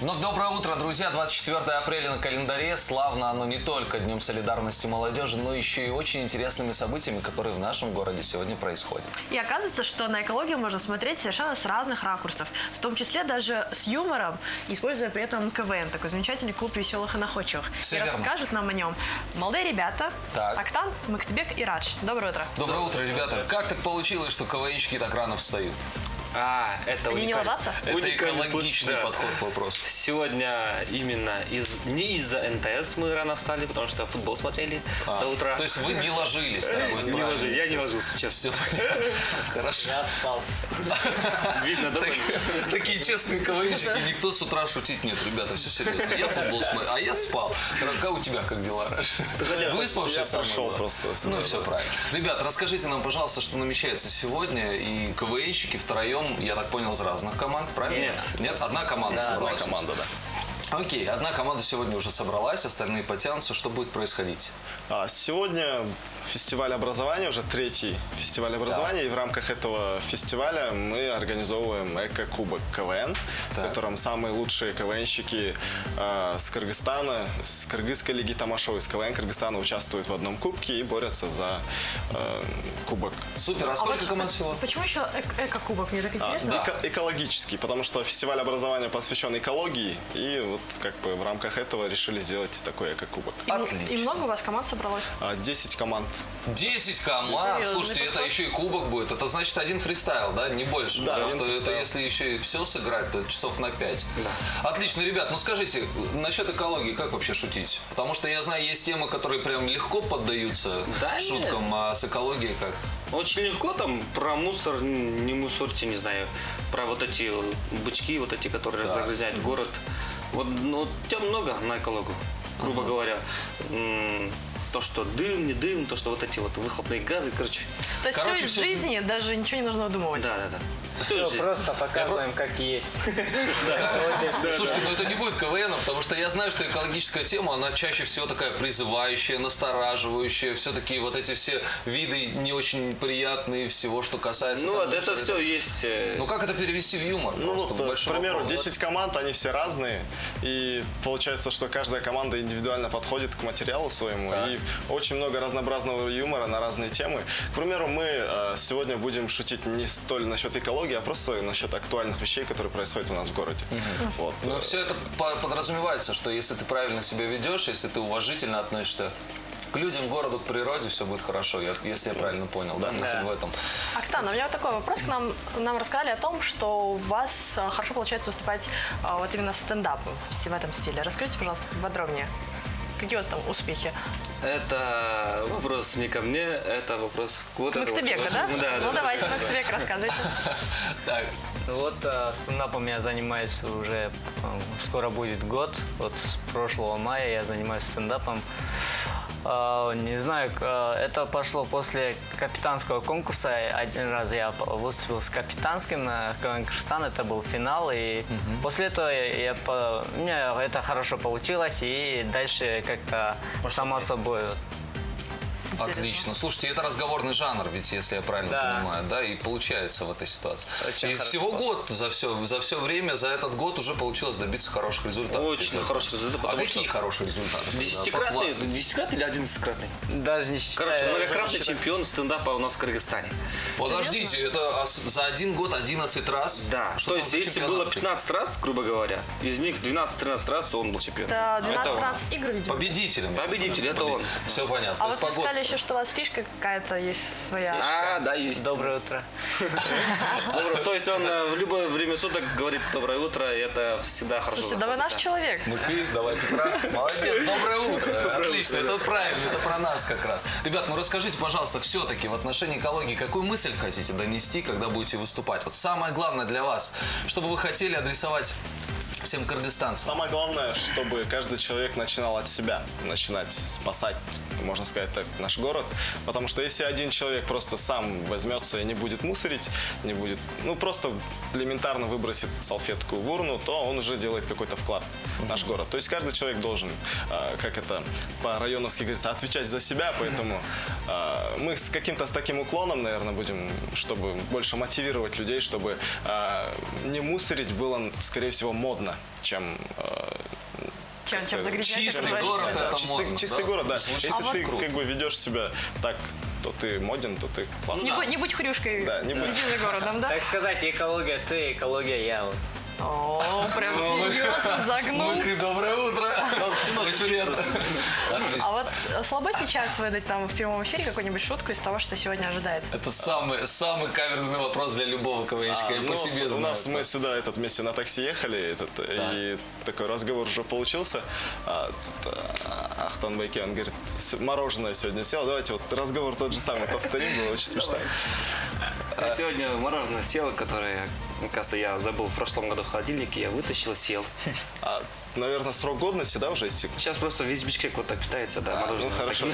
Вновь доброе утро, друзья. 24 апреля на календаре. Славно оно не только Днем солидарности молодежи, но еще и очень интересными событиями, которые в нашем городе сегодня происходят. И оказывается, что на экологию можно смотреть совершенно с разных ракурсов. В том числе даже с юмором, используя при этом КВН, такой замечательный клуб веселых и находчивых. Все и верно. расскажут нам о нем молодые ребята, Так. Актан, Мактыбек и Радж. Доброе утро. Доброе утро, ребята. Как так получилось, что КВНщики так рано встают? Это Они не ложатся? Это уникальный экологичный случай, да. подход к вопросу. Сегодня именно не из-за НТС мы рано встали, потому что футбол смотрели до утра. То есть вы не ложились, так будет Не правильно. ложился, я не ложился, честно. Все понятно. Хорошо. Я спал. Видно, да? Такие честные КВНщики, никто с утра шутить нет, ребята, все серьезно. Я футбол смотрю, а я спал. Как у тебя, как дела, Раш? Выспавшись? Я самое пришел главное? просто сюда, Ну, все правильно. Ребят, расскажите нам, пожалуйста, что намечается сегодня. И КВНщики втроем, я так понял, из разных команд, правильно? Нет. Нет? Одна команда Одна собралась. команда, да. Окей, одна команда сегодня уже собралась, остальные потянутся. Что будет происходить? Сегодня фестиваль образования, уже третий фестиваль образования, и в рамках этого фестиваля мы организовываем эко-кубок КВН, в котором самые лучшие КВНщики с Кыргызстана, с Кыргызской лиги Тамашова, из КВН Кыргызстана участвуют в одном кубке и борются за кубок. Супер, а сколько команд всего? Почему еще эко-кубок? Мне так интересно. Да. Экологический, потому что фестиваль образования посвящен экологии, и вот как бы в рамках этого решили сделать такой эко-кубок. И много у вас команд собралось? 10 команд. 10 команд. Серьезный Слушайте, это подход. еще и кубок будет. Это значит один фристайл, да? Не больше. Да, Потому один что это фристайл. если еще и все сыграть, то это часов на 5. Отлично, ребят, ну скажите, насчет экологии как вообще шутить? Потому что я знаю, есть темы, которые прям легко поддаются Да шуткам, а с экологией как? Очень легко там про мусор, не мусорьте, не знаю, про вот эти бычки, вот эти, которые загрязняют город. Вот, ну, тем много на экологию, грубо говоря. То, что дым, не дым, то, что вот эти вот выхлопные газы, короче. То есть Короче, все из всё- жизни, даже ничего не нужно выдумывать. Да. Все, просто показываем, как есть. Слушайте, ну это не будет КВН, потому что я знаю, что экологическая тема, она чаще всего такая призывающая, настораживающая, все-таки вот эти все виды не очень приятные всего, что касается... Ну там, вот это мусора. все есть. Ну как это перевести в юмор? Ну Просто вот, к большой примеру, вопрос. 10 команд, они все разные, и получается, что каждая команда индивидуально подходит к материалу своему, и очень много разнообразного юмора на разные темы. К примеру, мы сегодня будем шутить не столь насчет экологии, а просто насчет актуальных вещей, которые происходят у нас в городе. Вот. Но все это подразумевается, что если ты правильно себя ведешь, если ты уважительно относишься к людям, к городу, к природе, все будет хорошо, если я правильно понял, да, мысль в этом. Актан, у меня вот такой вопрос. Нам рассказали о том, что у вас хорошо получается выступать вот именно стендапом в этом стиле. Расскажите, пожалуйста, подробнее. Какие у вас там успехи? Это вопрос не ко мне, это вопрос к вот К этому Мактыбеку, да? человеку. Да, Ну давайте, Мактыбек, рассказывайте. Так, Вот стендапом я занимаюсь уже, скоро будет год. Вот с прошлого мая я занимаюсь стендапом. Не знаю, это пошло после капитанского конкурса. Один раз я выступил с капитанским на КВН Кыргызстан, это был финал. И после этого у меня это хорошо получилось, и дальше как-то само собой. отлично. Слушайте, это разговорный жанр, ведь если я правильно Да. понимаю, да, и получается в этой ситуации. Очень И хорошо. всего год за все время, за этот год уже получилось добиться хороших результатов. Очень хороший результат, А потому какие что хорошие результаты? десятикратный, Похвастайтесь. десятикратный или 11-кратный? Даже не считаю. Короче, многократный чемпион стендапа у нас в Кыргызстане. Подождите, это за один год 11 раз? Да, Что то там есть за если чемпионат было такой? 15 раз, грубо говоря, из них 12-13 раз он был чемпионом. Это 12 он. раз игр, видимо. Победителем. Победитель, это он. Все понятно. А То вот есть вы погода- сказали еще, что у вас фишка какая-то есть своя. Да, есть. Доброе утро. То есть он в любое время суток говорит доброе утро, и это всегда хорошо. Слушайте, да вы наш заходит, человек. Мыки, давай, Петра. Молодец, доброе утро. Отлично, это правильно, это про нас как раз. Ребят, ну расскажите, пожалуйста, все-таки в отношении экологии, какую мысль хотите донести, когда будете выступать? Вот самое главное для вас, что бы вы хотели адресовать всем кыргызстанцам? Самое главное, чтобы каждый человек начинал от себя, начинать спасать, можно сказать так, наш город. Потому что если один человек просто сам возьмется и не будет мусорить, не будет, ну просто элементарно выбросит салфетку в урну, то он уже делает какой-то вклад в наш город. То есть каждый человек должен, как это по-районовски говорится, отвечать за себя, поэтому мы с каким-то с таким уклоном, наверное, будем, чтобы больше мотивировать людей, чтобы не мусорить было, скорее всего, модно. чем Чем загрязнять Чистый окружающее. город, да, это чистый, модно, чистый да? город, да. Звучит Если ты круто. как бы ведешь себя так, то ты моден, то ты классный. Не будь хрюшкой Да, не будь. среди городом, да? Так сказать, экология ты, экология я. Вот. О, прям серьезно загнул. Мыкай, доброе утро. Очень приятно. А Отлично. вот слабо сейчас выдать там в прямом эфире какую-нибудь шутку из того, что сегодня ожидает? Это самый каверзный вопрос для любого КВНщика. Я Ну, по себе у знаю. нас мы сюда вместе на такси ехали, и такой разговор уже получился. Ахтан Байке, он говорит, мороженое сегодня съел, давайте вот разговор тот же самый повторим, было очень смешно. Я сегодня мороженое съел, которое, кажется, я забыл в прошлом году в холодильнике, я вытащил, съел. Наверное, срок годности, да, уже истек? Сейчас просто весь Бишкек вот так питается, да, Ну, мороженое. хорошо.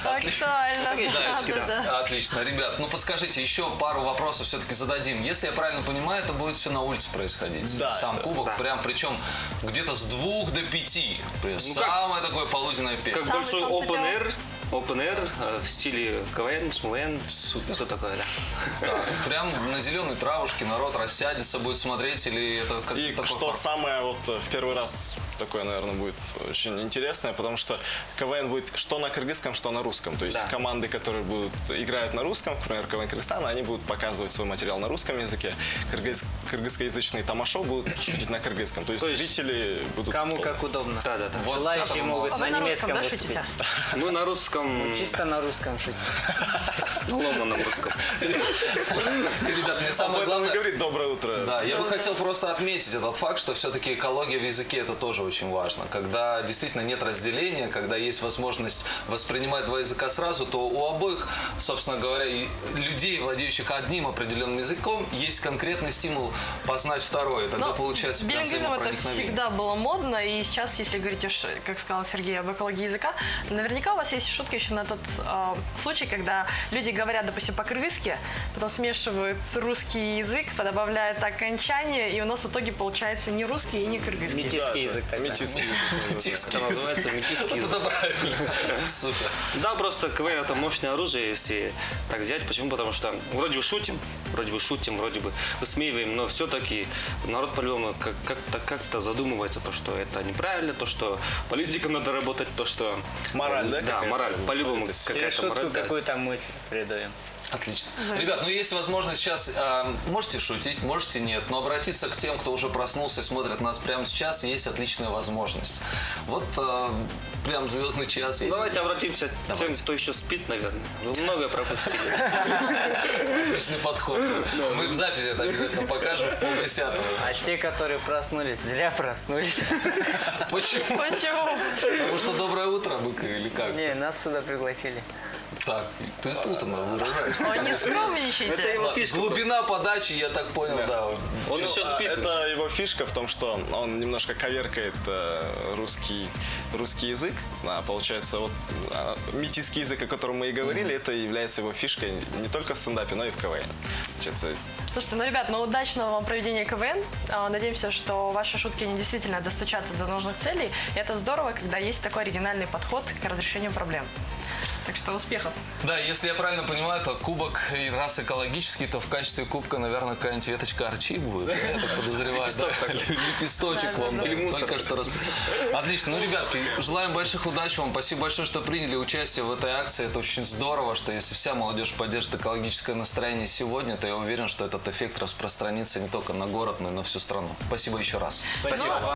Актуально. Да. Отлично. Ребят, ну подскажите, еще пару вопросов все-таки зададим. Если я правильно понимаю, это будет все на улице происходить. Да, Сам кубок, да. прям причем где-то с 2 до 5. как- Самое такое полуденное пекло. Как Самый большой солнцепек. open air в стиле КВН, ШМВН, Супер. все такое, да. Да, прям на зеленой травушке народ рассядется, будет смотреть, или это как И такой что формат? самое вот в первый раз такое, наверное, будет очень интересное, потому что КВН будет что на кыргызском, что на русском. То есть Да. команды, которые играют на русском, к примеру, КВН Кыргызстана, они будут показывать свой материал на русском языке. Кыргызскоязычные тамашо будут шутить на кыргызском. То есть есть зрители будут... Кому как удобно. Да. Вот Желающие это могут А вы на на немецком русском, да, выступить. шутите? Ну, на русском, Чисто на русском шутить. на ломаном русском. И, ребят, мне Об самое этом и главное... говорит «Доброе утро». Да, я бы хотел просто отметить этот факт, что все-таки экология в языке это тоже очень важно. Когда действительно нет разделения, когда есть возможность воспринимать два языка сразу, то у обоих, собственно говоря, и людей, владеющих одним определенным языком, есть конкретный стимул познать второй. Тогда Но получается прям билингвизм это взаимопроникновение. всегда было модно, и сейчас, если говорить уж, как сказал Сергей, об экологии языка, наверняка у вас есть шутка еще на тот случай, когда люди говорят, допустим, по-кыргызски, потом смешивают русский язык, добавляют окончание, и у нас в итоге получается не русский и не кыргызский. Метисский язык тогда. Метисский язык. Метисский Это называется язык. метисский язык. Это правильно. Супер. Да, просто КВН это мощное оружие, если так взять. Почему? Потому что вроде бы шутим, вроде бы высмеиваем, но все-таки народ по-любому как-то задумывается, то, что это неправильно, то, что политикам надо работать, то, что... Мораль, да, Да, какая-то? мораль. По-любому Через Через какая-то шутку мораль. да. какую-то мысль передаем. Отлично. Ребят, ну есть возможность сейчас, можете шутить, можете нет, но обратиться к тем, кто уже проснулся и смотрит нас прямо сейчас, есть отличная возможность. Вот прям звездный час. я не Давайте обратимся к тем, Давайте. кто еще спит, наверное. Вы многое пропустили. знаю, отличный подход. Мы в записи это обязательно покажем в 9:30. А те, которые проснулись, зря проснулись. Почему? Почему? Потому что доброе утро, быка, или как? Не, нас сюда пригласили. Так, ты путанно выражаешься. О, не скромничайте. Это его фишка. Глубина подачи, я так понял, да. Он еще спит. Это его фишка в том, что он немножко коверкает русский язык. Получается, вот метисский язык, о котором мы и говорили, это является его фишкой не только в стендапе, но и в КВН. Получается, Слушайте, ну, ребят, удачного вам проведения КВН. Надеемся, что ваши шутки не действительно достучатся до нужных целей. И это здорово, когда есть такой оригинальный подход к разрешению проблем. Так что успехов. Да, если я правильно понимаю, то кубок и раз экологический, то в качестве кубка, наверное, какая-нибудь веточка арчи будет. Да, я так подозреваю. Лепесточек вам только что Отлично. Ну, ребятки, желаем больших удач вам. Спасибо большое, что приняли участие в этой акции. Это очень здорово, что если вся молодежь поддержит экологическое настроение сегодня, то я уверен, что этот эффект распространится не только на город, но и на всю страну. Спасибо еще раз. Спасибо вам.